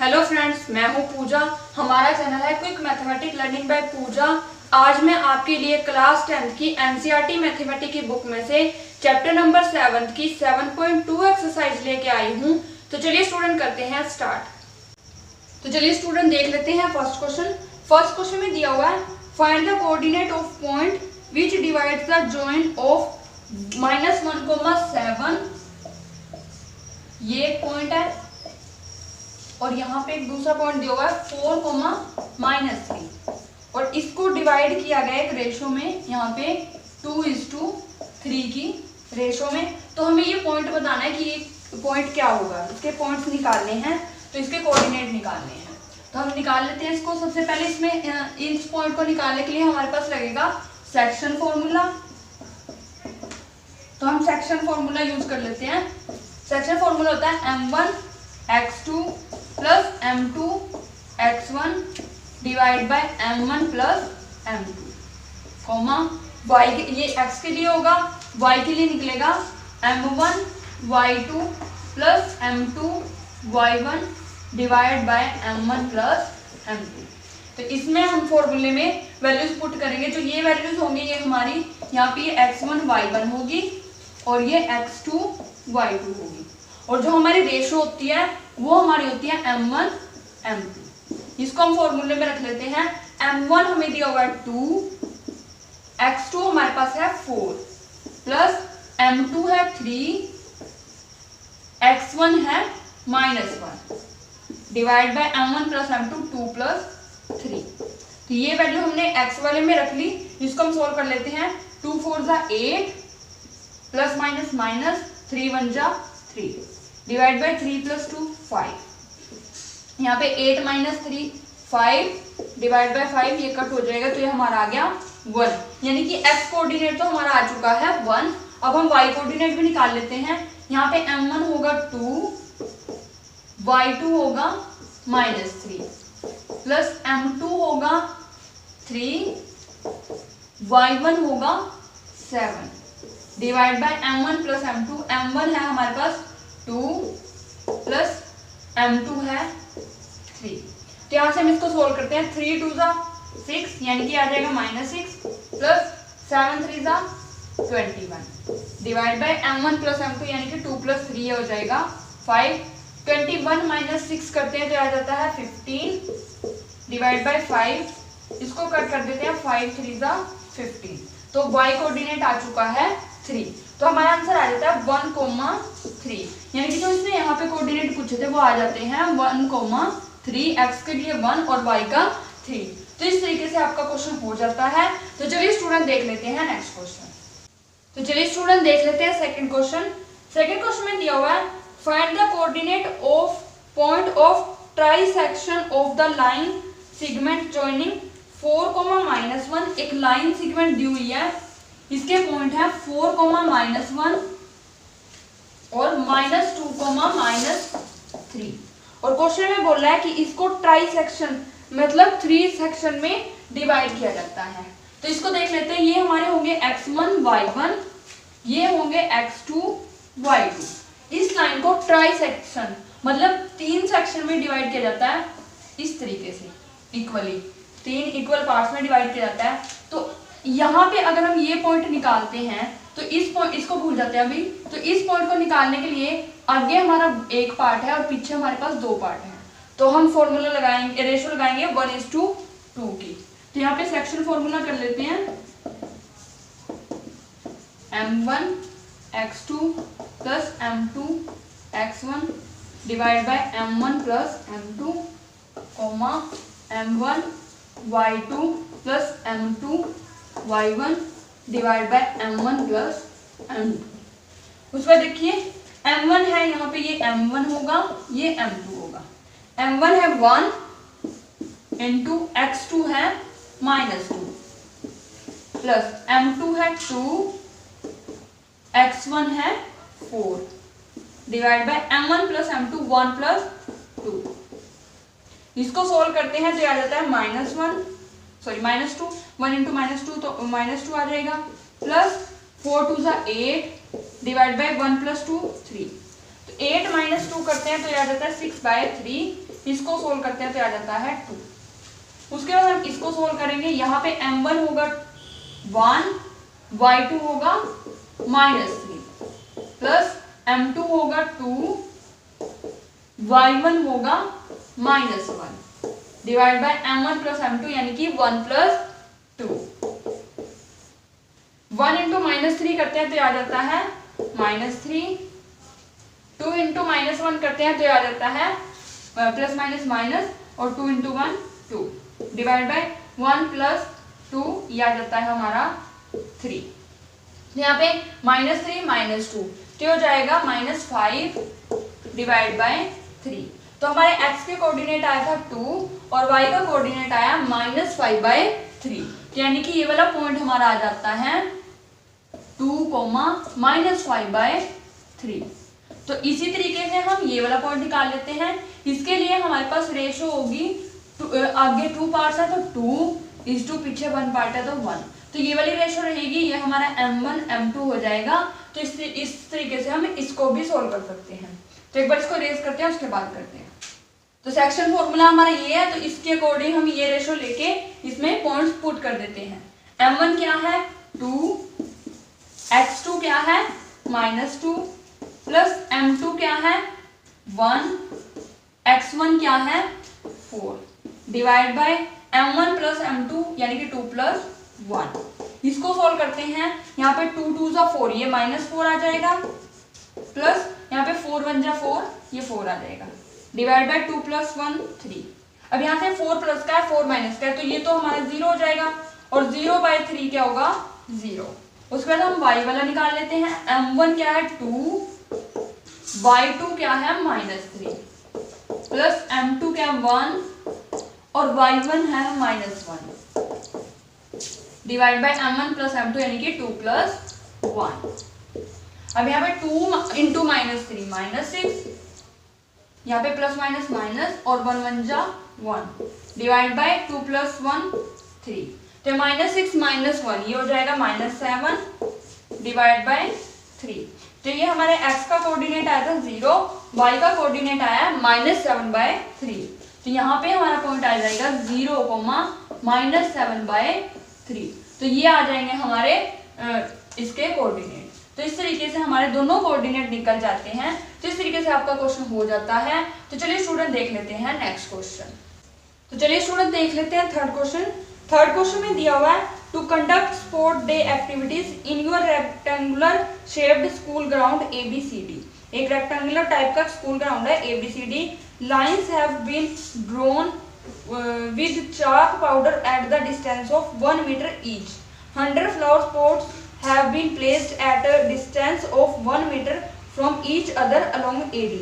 Hello friends, मैं हूं पूजा। हमारा चैनल है क्विक मैथमेटिक्स लर्निंग बाय पूजा। आज मैं आपके लिए क्लास 10th की एनसीईआरटी मैथमेटिक्स की बुक में से चैप्टर नंबर 7 की 7.2 एक्सरसाइज लेके आई हूं। तो चलिए स्टूडेंट करते हैं स्टार्ट। तो चलिए स्टूडेंट देख लेते हैं फर्स्ट क्वेश्चन। फर्स्ट क्वेश्चन में दिया हुआ है find the coordinate of point which divides the joint of -1,7। ये एक पॉइंट है और यहाँ पे एक दूसरा पॉइंट दिया हुआ है 4,-3 और इसको डिवाइड किया गया एक रेशो में, यहाँ पे 2:3 की रेशो में। तो हमें ये पॉइंट बताना है कि ये पॉइंट क्या होगा, इसके पॉइंट्स निकालने हैं, तो इसके कोऑर्डिनेट निकालने हैं। तो हम निकाल लेते हैं इसको। सबसे पहले इसमें इस पॉइंट को निकालने के लिए हमारे पास लगेगा सेक्शन फॉर्मूला। तो हम सेक्शन फॉर्मूला यूज कर लेते हैं। सेक्शन फॉर्मूला होता है m1x2 plus m2 x1 divide by m1 plus m2 comma y के ये x के लिए होगा, y के लिए निकलेगा m1 y2 plus m2 y1 divide by m1 plus m2। तो इसमें हम फॉर्मूले में वैल्यूज पुट करेंगे। जो ये वैल्यूज होंगी ये हमारी यहाँ पे x1 y1 होगी और ये x2 y2 होगी, और जो हमारी रेशो होती है वो हमारी होती है m1 m2। इसको हम फॉर्मूले में रख लेते हैं। m1 हमें दिया हुआ है 2, x2 हमारे पास है 4 प्लस m2 है 3, x1 है -1 divide by m1 plus m2 2 plus 3। तो ये वैल्यू हमने x वाले में रख ली। इसको हम सोल्व कर लेते हैं। 2 4 जा 8 प्लस माइनस माइनस 3 1 जा 3 डिवाइड बाय 3 प्लस 2 5। यहाँ पे 8 माइनस 3 5 डिवाइड बाय 5, ये कट हो जाएगा तो ये हमारा आ गया 1। यानी कि x कोऑर्डिनेट तो हमारा आ चुका है 1। अब हम y कोऑर्डिनेट भी निकाल लेते हैं। यहाँ पे m1 होगा 2, y2 होगा -3 प्लस m2 होगा 3, y1 होगा 7 divide by m1 plus m2। m1 है हमारे पास 2 प्लस m2 है 3। तो यहाँ से हम इसको सोल्व करते हैं। 3 2 जा 6 यानी कि आ जाएगा -6 प्लस 7 3 जा 21 divide by m1 plus m2 यानी कि 2 प्लस 3 हो जाएगा 5। 21 माइनस 6 करते हैं तो आ जाता है 15 डिवाइड बाय 5। इसको कट कर देते हैं 5 3 जा 15। तो y कोऑर्डिनेट आ चुका है 3। तो हमारा आंसर आ जाता है 1,3 यानी कि जो इसने यहाँ पे कोऑर्डिनेट पूछे थे वो आ जाते हैं 1,3, x के लिए 1 और y का 3। तो इस तरीके से आपका क्वेश्चन हो जाता है। तो चलिए स्टूडेंट देख लेते हैं नेक्स्ट क्वेश्चन। तो चलिए स्टूडेंट देख लेते हैं सेकंड क्वेश्चन। सेकंड क्वेश्चन में दिया हुआ है find the coordinate of point of trisection of the line segment joining 4,-1। एक लाइन सेगमेंट दी हुई है, इसके पॉइंट है 4,-1 और -2,-3। और क्वेश्चन में बोल रहा है कि इसको ट्राइसेक्शन मतलब 3 सेक्शन में डिवाइड किया जाता है। तो इसको देख लेते हैं। ये हमारे होंगे x1 y1, ये होंगे x2 y2। इस लाइन को ट्राइसेक्शन मतलब 3 सेक्शन में डिवाइड किया जाता है इस तरीके से, इक्वली 3 इक्वल पार्ट्स में डिवाइड किया जाता है। तो यहाँ पे अगर हम ये पॉइंट निकालते हैं तो इस पॉइंट, इसको भूल जाते हैं अभी। तो इस पॉइंट को निकालने के लिए आगे हमारा एक पार्ट है और पीछे हमारे पास 2 पार्ट हैं। तो हम फॉर्मूला लगाएंगे, रेशो लगाएंगे 1:2 की। तो यहाँ पे सेक्शन फॉर्मूला कर लेते हैं। m1 x2 plus m2 x1 divide by m1 plus m2 comma m1 y2 plus m2 y1 divide by m1 plus m2। उस पर देखिए m1 है यहाँ पे, ये m1 होगा, ये m2 होगा। m1 है 1 इंटू x2 है -2 प्लस m2 है 2, x1 है 4 divide by m1 plus m2 1 plus 2। इसको सोल्व करते हैं तो आ जाता है -2 1 इंटू -2 तो -2 आ जाएगा प्लस 4 2 जा 8 डिवाइड बाय 1 प्लस 2 3। तो 8 - 2 करते हैं तो आ जाता है 6/3 इसको सोल्व करते हैं तो आ जाता है 2। उसके बाद हम इसको सोल्व करेंगे, यहाँ पे m1 होगा 1, y2 होगा -3 प्लस m2 होगा 2, y1 होगा -1 divide by m1 plus m2 यानी कि 1 प्लस 2। 1 इंटू -3 करते हैं तो आ जाता है -3, 2 इंटू -1 करते हैं तो आ जाता है प्लस माइनस माइनस, और 2 इंटू 1 2 डिवाइड बाय 1 प्लस 2 ये आ जाता है हमारा 3। यहाँ पे -3 -2 तो हो जाएगा -5 डिवाइड बाय 3। तो हमारे x के कोऑर्डिनेट आया था 2 और y का कोऑर्डिनेट आया -5/3, यानी कि ये वाला पॉइंट हमारा आ जाता है 2, -5/3। तो इसी तरीके से हम ये वाला पॉइंट निकाल लेते हैं। इसके लिए हमारे पास रेशो होगी, आगे 2 पार्ट्स है तो 2:2, पीछे 1 पार्ट है तो 1, तो ये वाली रेशो रहेगी, ये हमारा m1 m2 हो जाएगा। तो इस तरीके से हम इसको भी सोल्व कर सकते हैं। तो एक बार इसको रेज करते हैं, उसके बाद करते हैं। तो सेक्शन फॉर्मूला हमारा ये है, तो इसके अकॉर्डिंग हम ये रेशो लेके इसमें पॉइंट्स पुट कर देते हैं। m1 क्या है 2, x2 क्या है -2 प्लस m2 क्या है 1, x1 क्या है 4 divide by m1 plus m2 यानी कि 2 प्लस 1। इसको सोल्व करते हैं, यहाँ पे 2 2 जा 4, ये -4 आ जाएगा, प्लस यहाँ पे 4 1 जा 4, ये 4 आ जाएगा, डिवाइड बाय 2 प्लस 1 3। अब यहाँ से 4 प्लस का है 4 माइनस का है, तो ये तो हमारा 0 हो जाएगा, और 0/3 क्या होगा 0। उसके बाद हम y वाला निकाल लेते हैं। m1 क्या है 2, y2 क्या है -3 प्लस m2 क्या है 1 और y1 है -1 divide by m1 plus m2 यानी कि 2 प्लस 1। अब यहाँ पे 2 इंटू -3 -6, यहाँ पे प्लस माइनस माइनस और 1 1 जा 1 डिवाइड बाय 2 प्लस 1 3। तो -6 -1 ये हो जाएगा -7 डिवाइड बाय 3। तो ये हमारे x का कोऑर्डिनेट आया था 0, y का कोऑर्डिनेट आया -7/3। तो यहाँ पे हमारा पॉइंट आ जाएगा 0, -7/3। तो ये आ जाएंगे हमारे इसके कोऑर्डिनेट। तो इस तरीके से हमारे दोनों कोऑर्डिनेट निकल जाते हैं। तो इस तरीके से आपका क्वेश्चन हो जाता है। तो चलिए स्टूडेंट देख लेते हैं नेक्स्ट क्वेश्चन। तो चलिए स्टूडेंट देख लेते हैं थर्ड क्वेश्चन। थर्ड क्वेश्चन में दिया हुआ है to conduct sport day activities in your rectangular shaped school ground ABCD। एक रेक्टेंगुलर टाइप का स्कूल ग्राउंड है ABCD। Lines have been drawn with chalk powder at the distance of 1 metre each. 100 flower pots have been placed at a distance of 1 meter from each other along AD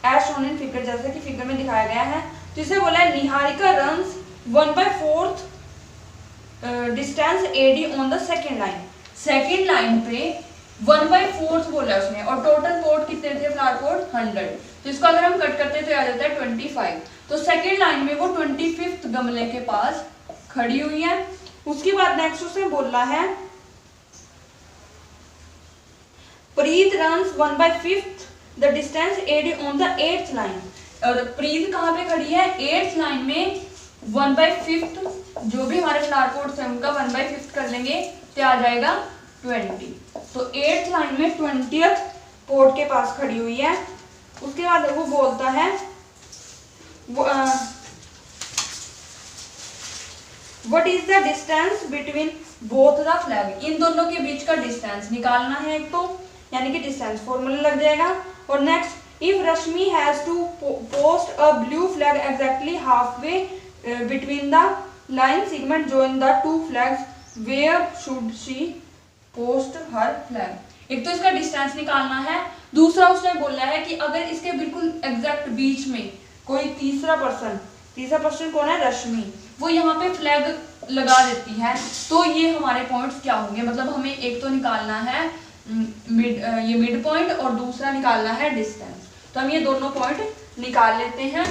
as shown in figure, जैसे कि figure में दिखाया गया है। तो इसे बोला है Niharika runs 1/4 distance AD on the second line. Second line पे 1/4 बोला है उसने, और टोटल पोर्ट कितने थे फ्लावर पोर्ट 100। तो इसको अगर हम कट करते तो आ जाता है 25। तो सेकेंड लाइन में वो 25th गमले के पास खड़ी हुई है। उसके बाद नेक्स्ट उसने बोला है Preet runs 1/5 the distance AD on the 8th line. और प्रीत कहाँ पे खड़ी है 8th लाइन में 1/5, जो भी हमारे फ्लावर पोर्ट्स हैं उनका 1/5 कर लेंगे तो आ जाएगा 20। तो 8th लाइन में 20th पोर्ट के पास खड़ी हुई है। उसके बाद वो बोलता है what is the distance between both the flag. इन दोनों के बीच का डिस्टेंस निकालना है एक तो, यानी कि डिस्टेंस फॉर्मूला लग जाएगा। और next if Rashmi has to post a blue flag exactly halfway between the line segment join the two flags where should she post her flag. एक तो इसका डिस्टेंस निकालना है, दूसरा उसने बोला है कि अगर इसके बिल्कुल एग्जैक्ट बीच में कोई तीसरा पर्सन कौन है रश्मि, वो यहाँ पे फ्लैग लगा देती है तो ये हमारे पॉइंट्स क्या होंगे। मतलब हमें एक तो निकालना है ये मिड पॉइंट और दूसरा निकालना है डिस्टेंस। तो हम ये दोनों पॉइंट निकाल लेते हैं।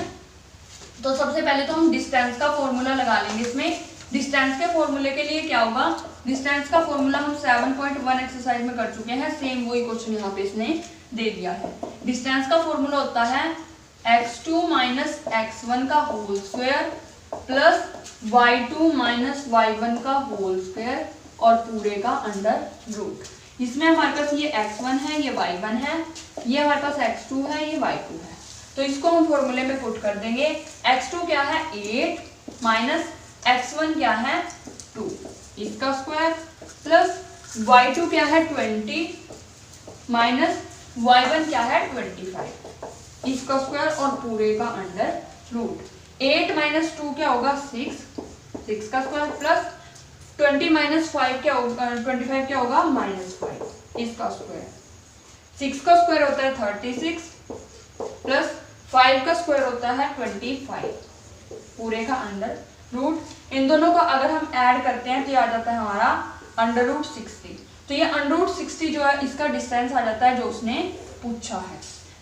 तो सबसे पहले तो हम डिस्टेंस का फॉर्मूला लगा लेंगे। इसमें डिस्टेंस के फॉर्मूले के लिए क्या होगा, डिस्टेंस का फॉर्मूला हम 7.1 एक्सरसाइज में कर चुके हैं। सेम वही क्वेश्चन यहाँ पे इसने दे दिया है। डिस्टेंस का फॉर्मूला होता है x2 माइनस x1 का whole square plus y2 minus y1 का होल स्क्वायर और पूरे का अंडर रूट। इसमें हमारे पास ये x1 है, ये y1 है, ये हमारे पास x2 है, ये y2 है। तो इसको हम फॉर्मूले में पुट कर देंगे। x2 क्या है 8 माइनस x1 क्या है 2, इसका स्क्वायर प्लस y2 क्या है 20 माइनस y1 क्या है 25, इसका स्क्वायर और पूरे का अंडर रूट। 8 माइनस 2 क्या होगा 6 का स्क्वायर प्लस 20 माइनस 5 क्या होगा 25 क्या होगा -5, इसका स्क्वायर। 6 का स्क्वायर होता है 36 प्लस 5 का स्क्वायर होता है 25, पूरे का अंडर रूट। इन दोनों का अगर हम ऐड करते हैं तो ये आ जाता है हमारा अंडर रूट 60। तो ये अंडर रूट 60 जो है इसका डिस्टेंस आ जाता है जो उसने पूछा है।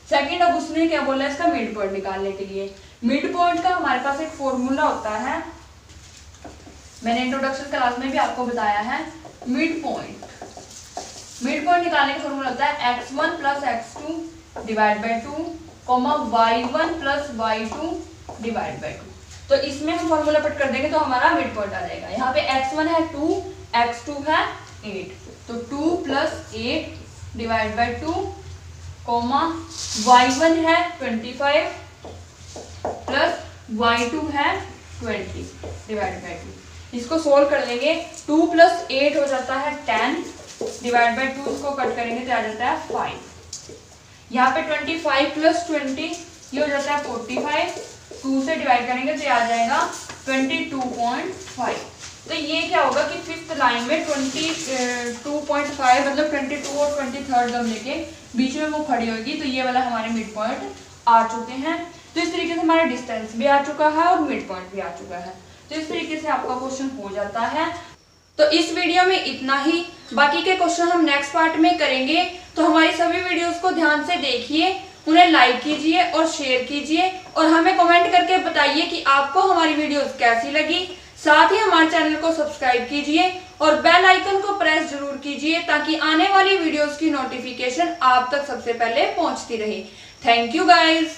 सेकंड, अब उसने क्या बोला है इसका मिड पॉइंट निकालने के लिए। मिड पॉइंट का हमारे पास एक फॉर्मूला होता है, मैंने इंट्रोडक्शन क्लास में भी आपको बताया है। मिड पॉइंट निकालने का फॉर्मूला होता है x1 plus x2 divide by 2 comma y1 plus y2 divide by 2। तो इसमें हम फॉर्मूला पुट कर देंगे तो हमारा मिड पॉइंट आ जाएगा। यहाँ पे x1 है 2, x2 है 8, तो 2 plus 8 divide by 2 comma y1 है 25 प्लस y2 है 20 डिवाइड बाई 2। इसको सोल्व कर लेंगे। 2 प्लस 8 हो जाता है 10 डिवाइड बाई 2, इसको कट करेंगे तो आ जाता है 5। यहाँ पे 25 प्लस 20 ये हो जाता है 45, 2 से डिवाइड करेंगे तो ये आ जाएगा 22.5। तो ये क्या होगा कि फिफ्थ लाइन में 22.5 मतलब 22 और 23 जब लेके बीच में वो खड़ी होगी तो ये वाला हमारे मिड पॉइंट आ चुके हैं। तो इस तरीके से हमारा डिस्टेंस भी आ चुका है और मिड पॉइंट भी आ चुका है। तो इस तरीके से आपका क्वेश्चन हो जाता है। तो इस वीडियो में इतना ही, बाकी के क्वेश्चन हम नेक्स्ट पार्ट में करेंगे। तो हमारी सभी वीडियोस को ध्यान से देखिए, उन्हें लाइक कीजिए और शेयर कीजिए और हमें कमेंट करके बताइए कि आपको हमारी वीडियोस कैसी लगी। साथ ही हमारे चैनल को सब्सक्राइब कीजिए और बेल आइकन को प्रेस जरूर कीजिए ताकि आने वाली वीडियोस की नोटिफिकेशन आप तक सबसे पहले पहुंचती रहे। Thank you guys.